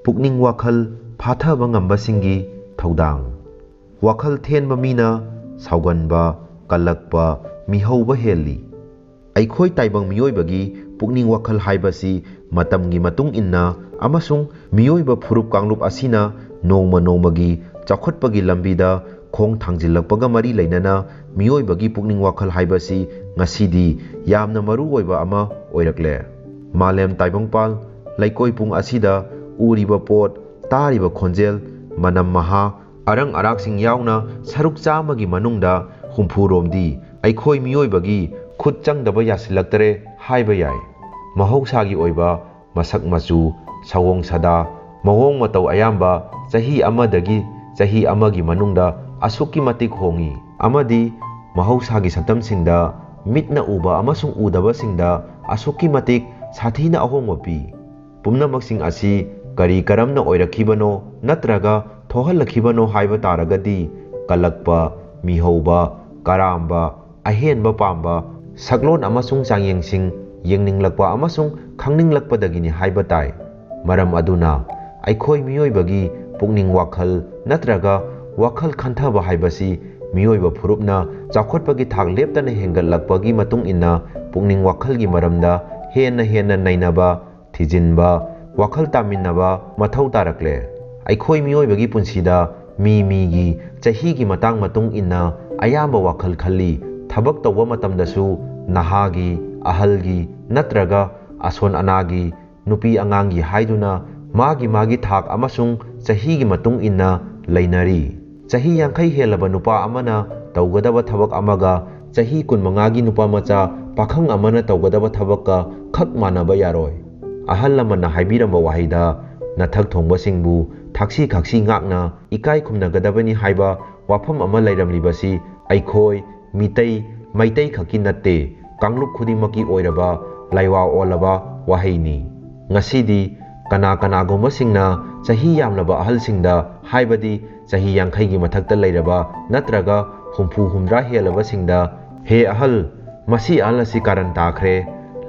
ꯄꯨꯛꯅꯤꯡ ꯋꯥꯈꯜ ꯐꯥꯊꯕ ꯉꯝꯕꯁꯤꯡꯒꯤ ꯊꯧꯗꯥꯡ ꯋꯥꯈꯜ ꯊꯦꯟꯕ ꯃꯤꯅ ꯁꯥꯎꯒꯟꯕ ꯀꯜꯂꯛꯄ ꯃꯤꯍꯧꯕ ꯍꯦꯜꯂꯤ ꯑꯩꯈꯣꯏ ꯇꯥꯏꯕꯪ ꯃꯤꯑꯣꯏꯕꯒꯤ ꯄꯨꯛꯅꯤꯡ ꯋꯥꯈꯜ ꯍꯥꯏꯕꯁꯤ ꯃꯇꯝꯒꯤ ꯃꯇꯨꯡ ꯏꯟꯅ ꯑꯃꯁꯨꯡ ꯃꯤꯑꯣꯏꯕ ꯐꯨꯔꯨꯞ ꯀꯥꯡꯂꯨꯞ ꯑꯁꯤꯅ ꯅꯣꯡꯃ ꯅꯣꯡꯃꯒꯤ ꯆꯥꯎꯈꯠꯄꯒꯤ ꯂꯝꯕꯤꯗ ꯈꯣꯡ ꯊꯥꯡꯖꯤꯜꯂꯛꯄꯒ ꯃꯔꯤ ꯂꯩꯅꯅ ꯃꯤꯑꯣꯏꯕꯒꯤ ꯄꯨꯛꯅꯤꯡ ꯋꯥꯈꯜ ꯍꯥꯏꯕꯁꯤ ꯉꯁꯤꯗꯤ ꯌꯥꯝꯅ ꯃꯔꯨꯑꯣꯏꯕ ꯑꯃ ꯑꯣꯏꯔꯛꯂꯦ ꯃꯥꯂꯦꯝ ꯇꯥꯏꯕꯪꯄꯥꯜ ꯂꯩꯀꯣꯏꯄꯨꯡ ꯑꯁꯤꯗ ꯎꯔꯤꯕ ꯄꯣꯠ ꯇꯥꯔꯤꯕ ꯈꯣꯟꯖꯦꯜ ꯃꯅꯝ ꯃꯍꯥ ꯑꯔꯪ ꯑꯔꯥꯛꯁꯤꯡ ꯌꯥꯎꯅ ꯁꯔꯨꯛ ꯆꯥꯝꯃꯒꯤ ꯃꯅꯨꯡꯗ ꯍꯨꯝꯐꯨꯔꯣꯝꯗꯤ ꯑꯩꯈꯣꯏ ꯃꯤꯑꯣꯏꯕꯒꯤ ꯈꯨꯠ ꯆꯪꯗꯕ ꯌꯥꯁꯤꯜꯂꯛꯇꯔꯦ ꯍꯥꯏꯕ ꯌꯥꯏ ꯃꯍꯧꯁꯥꯒꯤ ꯑꯣꯏꯕ ꯃꯁꯛ ꯃꯆꯨ ꯁꯑꯣꯡ ꯁꯥꯗꯥ ꯃꯑꯣꯡ ꯃꯇꯧ ꯑꯌꯥꯝꯕ ꯆꯍꯤ ꯑꯃꯗꯒꯤ ꯆꯍꯤ ꯑꯃꯒꯤ ꯃꯅꯨꯡꯗ ꯑꯁꯨꯛꯀꯤ ꯃꯇꯤꯛ ꯍꯣꯡꯏ ꯑꯃꯗꯤ ꯃꯍꯧꯁꯥꯒꯤ ꯁꯛꯇꯝꯁꯤꯡꯗ ꯃꯤꯠꯅ ꯎꯕ ꯑꯃꯁꯨꯡ ꯎꯗꯕꯁꯤꯡꯗ ꯑꯁꯨꯛꯀꯤ ꯃꯇꯤꯛ ꯁꯥꯊꯤꯅ ꯑꯍꯣꯡꯕ ꯄꯤ ꯄꯨꯝꯅꯃꯛꯁꯤꯡ ꯑꯁꯤ ꯀꯔꯤ ꯀꯔꯝꯅ ꯑꯣꯏꯔꯛꯈꯤꯕꯅꯣ ꯅꯠꯇ꯭ꯔꯒ ꯊꯣꯛꯍꯜꯂꯛꯈꯤꯕꯅꯣ ꯍꯥꯏꯕ ꯇꯥꯔꯒꯗꯤ ꯀꯜꯂꯛꯄ ꯃꯤꯍꯧꯕ ꯀꯔꯥꯝꯕ ꯑꯍꯦꯟꯕ ꯄꯥꯝꯕ ꯁꯛꯂꯣꯟ ꯑꯃꯁꯨꯡ ꯆꯥꯡꯌꯦꯡꯁꯤꯡ ꯌꯦꯡꯅꯤꯡꯂꯛꯄ ꯑꯃꯁꯨꯡ ꯈꯪꯅꯤꯡꯂꯛꯄꯗꯒꯤꯅꯤ ꯍꯥꯏꯕ ꯇꯥꯏ ꯃꯔꯝ ꯑꯗꯨꯅ ꯑꯩꯈꯣই ꯃꯤꯑꯣꯏꯕꯒꯤ ꯄꯨꯛꯅꯤꯡ ꯋꯥꯈꯜ ꯅꯠꯇ꯭ꯔꯒ ꯋꯥꯈꯜ ꯈꯟꯊꯕ ꯍꯥꯏꯕꯁꯤ ꯃꯤꯑꯣꯏꯕ ꯐꯨꯔꯨꯞꯅ ꯆꯥꯎꯈꯠꯄꯒꯤ ꯊꯥꯛ ꯂꯦꯞꯇꯅ ꯍꯦꯟꯒꯠꯂꯛꯄꯒꯤ ꯃꯇꯨꯡ ꯏꯟꯅ ꯄꯨꯛꯅꯤꯡ ꯋꯥꯈꯜꯒꯤ ꯃꯔꯝꯗ ꯍꯦꯟꯅ ꯅꯩꯅꯕ ꯊꯤꯖꯤꯟꯕ ꯋꯥꯈꯜ ꯇꯥꯃꯤꯟꯅꯕ ꯃꯊꯧ ꯇꯥꯔꯛꯂꯦ ꯑꯩꯈꯣই ꯃꯤꯑꯣꯏꯕꯒꯤ ꯄꯨꯟꯁꯤꯗ ꯃꯤꯒꯤ ꯆꯍꯤꯒꯤ ꯃꯇꯨꯡ ꯏꯟꯅ ꯑꯌꯥꯝꯕ ꯋꯥꯈꯜ ꯈꯜꯂꯤ ꯊꯕꯛ ꯇꯧꯕ ꯃꯇꯝꯗꯁꯨ ꯅꯍꯥꯒꯤ ꯑꯍꯜꯒꯤ ꯅꯠꯇ꯭ꯔꯒ ꯑꯁꯣꯟ ꯑꯅꯥꯒꯤ ꯅꯨꯄꯤ ꯑꯉꯥꯡꯒꯤ ꯍꯥꯏꯗꯨꯅ ꯃꯥꯒꯤ ꯊꯥꯛ ꯑꯃꯁꯨꯡ ꯆꯍꯤꯒꯤ ꯃꯇꯨꯡ ꯏꯟꯅ ꯂꯩꯅꯔꯤ ꯆꯍꯤ 50 ꯍꯦꯜꯂꯕ नुपा अमना तौगदबा थबक अमगा चही 15गी नुपा मचा पाखंग अमना तौगदबा थबक खक मानबा यारोय अहल लमना हाइबिरंबा वाहिदा नथक थोंबसिंगबु थाक्सी खाक्सी ngakna इकाई खुमनगदबनी हाइबा वाफम अमा लैरमलिबसी अइखोय मितै मैतै खकी नत्ते कांगलुक खुदिमकी ओइरबा लाइवा ओलबा वाहैनी ngasidi kana kanaगुमसिंगना चही यामलबा अहलसिंगदा हाइबदी चही 50 गी मथक्ता लैरबा नत्रगा हुमफु हुमद्रा हेलबसिंगदा हे अहल मसी अहल असि कारण ताखरे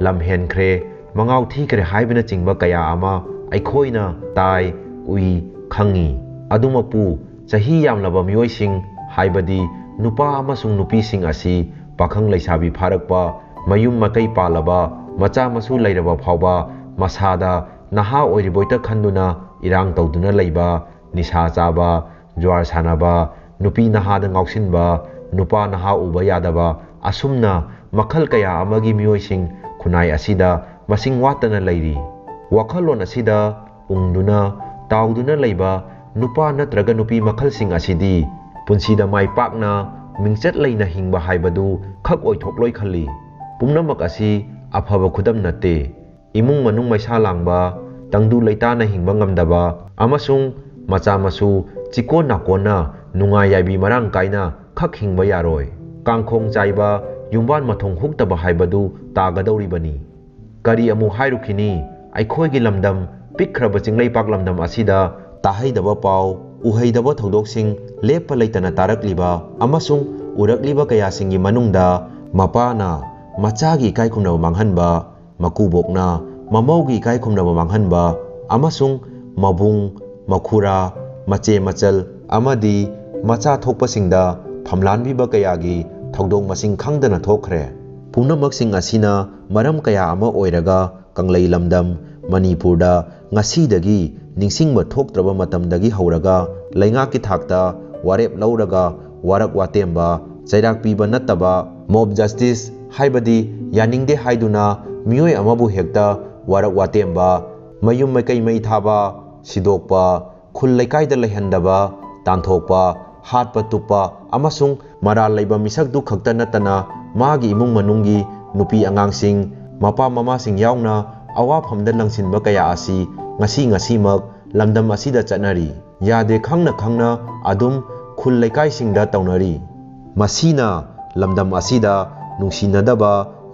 लम हेनखरे मंगाव थीखरे हाइबना चिंगबा कया अमा अइखोइना ताई उई खंगी अदुमपु चही यामलबा मियोइसिंग हाइबदी नुपा अमसुंग नुपीसिंग असि पाखंग लैसाबी फारकपा मयुम मकै पालबा मचा मसु लैरबा फावबा मसादा नहा ओइरिबोइता खंदुना इरांग तौदुना लैबा निशा चाबा ज्वार सानबा नुपी नहादा ngausinba नुपा नहा उबा यादबा असुमना मखल कया अमगी मियोइसिंग खुनाई असिदा मसिंग वातना लैरी वखलोन असिदा उंगदुना ताउदुना लैबा नुपा नत्रगा नुपी मखलसिंग असिदी पुंसीदा माइ पाकना मिंगचत लैना हिंगबा हाइबदु खक ओइथोकलोय खल्ली पुमनमक असि अफबा खुदम नते इमुंग मनुंग मैसा लांगबा तंगदु लैताना हिंगबा ngamdaba अमसुंग मचा मसु चिकोन नाकोना नुंगा याबी मरांग काइना खक हिंगबा यारोय कांखोंग चाइबा युंबान मथोंग हुक्तबा हाइबदु तागदौरिबनी करी अमु हाइरुखिनी अइखोइगी लमदम पिखरबा चिंगलै पाक लमदम असिदा ताहैदबा पाव उहैदबा थौदोकसिंग लेप्पा लैतना तारकलिबा अमसुंग उरकलिबा कयासिंगी मनुंगदा मपाना मचागी इकाइखुमनबा मांगहनबा मकुबोकना ममौगी इकाइखुमनबा मांगहनबा अमसुंग मबुंग मखुरा मचे मचल अमदी मचा थोकपसिंगदा फमलानबिबा कयागी थौदोक मसिंग खंगदना थोखरे पुनमकसिंग असिना मरम कया अमा ओइरगा कंगलै लमदम मणिपुरदा ngasiदगी निंगसिंगबा थोकत्रबा मतमदगी हौरगा लैंगाकी थाकता वारेप लौरगा वारक वातेमबा चैराक पीबा नत्तबा मॉब जस्टिस हाइबदी यानिंगदे हाइदुना मियोय अमाबु हेक्ता वारक वातेमबा मयुम मैकै मै थाबा सिदोकपा खुल लैकाइदा लैहंदबा तांथोकपा हाटपा तुपा अमसुंग मराल लैबा मिसक दु खक्ता नतना मागी इमुंग मनुंगी नुपी अंगांगसिंग मपा ममासिंग यावना अवाफमदा लंगसिनबा कया असि ngasi मक लमदम असिदा चटनरी यादे खंगना अदुम खुल लैकाइसिंगदा तौनरी मसीना लमदम असिदा नुंसिनदबा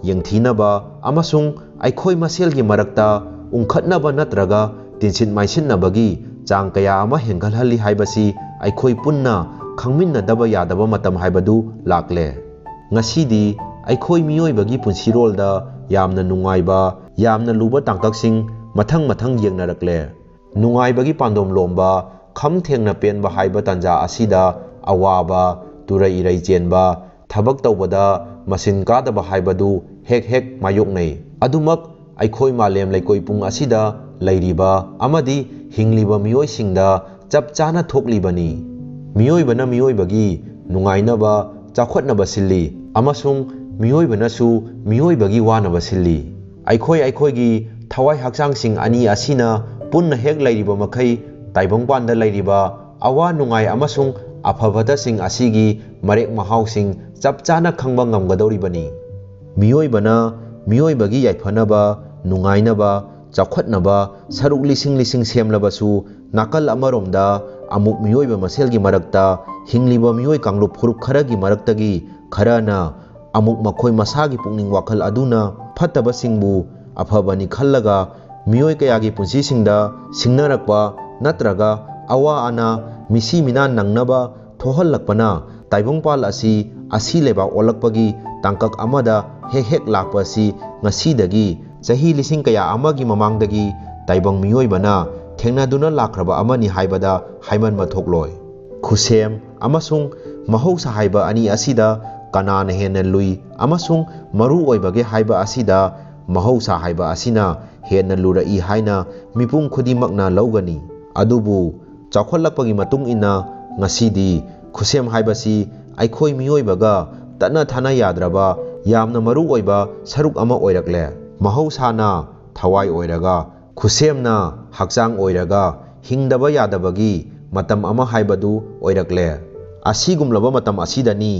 यंगथीनबा अमसुंग अइखोइ मसेलगी मरक्ता उंखतनबा नत्रगा तिनसिन माइसिनबगी चांग कया अमा हेंगलहली हाइबसी अइखोइ पुन्ना खंगमिन्नदबा यादबा मतम हाइबदु लाक्ले ngasidi अइखोइ मियोइबगी पुंसिरोलदा यामना नुंगाइबा यामना लुबा तांककसिंग मथंग येंगनरकले नुंगाइबगी पांदोम लोम्बा खम थेंगना पेनबा हाइबा तंजा असिदा अवाबा तुरई इरई चेनबा थबक तौबदा मसिन कादबा हाइबदु हेक हेक मायोकनै अदुमक अइखोय मालेम लैकोय पुंग असिदा लैरिबा अमदि हिंगलिबा मियोयसिंगदा चप चाना थोकलिबनी मियोयबना मियोयबगी नुंगाइनबा चाखोटनबा सिल्ली अमसुंग मियोयबनसु मियोयबगी वानबा सिल्ली अइखोय अइखोयगी थवाई हक्चांगसिंग अनि असिना पुन्ना हेक लैरिबा मखै ताइबंगपानदा लैरिबा अवा नुंगाइ अमसुंग अफबदसिंग असिगी मरेक महाउसिंग चप चाना खंगबा ngamgadoribani मियोयबना मियोयबगी याइफनबा नुंगाइनबा चाखोटनबा सरुक लिसिंग लिसिंग सेमलबसु नाकल अमरोमदा अमुक मियोयबा मसेलगी मरक्ता हिंगलिबा मियोय कांगलुप फुरुप खरगी मरक्तगी खरना अमुक मखोय मसागी पुकनिंग वाखल अदुना फत्तबसिंगबु अफबनी खल्लगा मियोय कयागी पुंसिसिंगदा सिंगनरकपा नत्रगा अवा अना मिसी मिना नंगनबा थोहल्लकपना ताइबंगपाल असी लेबा ओलकपगी तांकक अमदा हेक हेक लाकपसी ngasiदगी चही लिसिंग कया अमगी ममांगदगी ताइबंग मियोयबना थेंगनादुना लाख्रबा अमनी हाइबदा हाइमन मथोकलोय खुसेम अमसुंग महौसा हाइबा अनि असिदा कनान हेन लुई अमसुंग मरु ओइबगे हाइबा असिदा महौसा हाइबा असिना हेन लुरई हाइना मिपुंग खुदिमकना लौगनी अदुबु चाखोलकपगी मतुंग इना ngasiदी खुसेम हाइबसी अइखोय मियोयबगा तना थाना याद्रबा यामना मरु ओइबा सरुक अमा ओइरकले महौसाना थवाई ओइरगा खुसेमना हक्चांग ओइरगा हिंगदबा यादबगी मतम अमा हाइबदु ओइरकले असिगुमलबा मतम असिदनी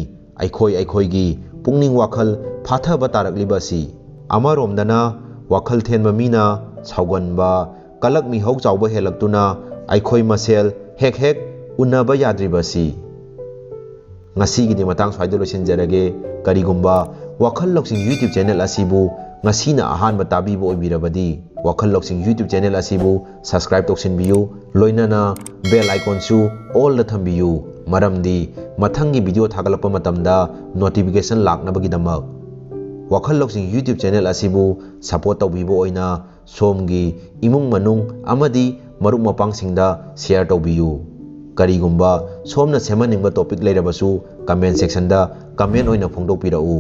अइखोय अइखोयगी पुंगनिंग वाखल फाथबा तारकलिबसी अमरोमदना वाखल थेनबा मीना सावगनबा कलक मिहौ चावबा हेलक्तुना अइखोय मसेल हेक हेक उन्नबा याद्रिबसी ngasiगीदी मतंग स्वाइदो लोसिनजरगे करिगुंबा वाखल लौसिंग YouTube चैनल असिबु ngasiना अहानबा ताबीबो ओइबिरबदी वाखल लौसिंग YouTube चैनल असिबु सब्सक्राइब तौसिनबियु लोइनना बेल आइकॉन सु ऑल द थंबियु मरमदी मथंगी वीडियो थागलप मतमदा नोटिफिकेशन लाकनबगी दमक वाखल लौसिंग YouTube चैनल असिबु सपोर्ट तौबिबो ओइना सोमगी इमुंग मनुंग अमदी मरुक मपांगसिंगदा शेयर तौबियु करिगुंबा सोमना सेमनिंगबा टॉपिक लेरबसु कमेंट सेक्शन दा कमेंट ओइना फोंदोकपिरउ।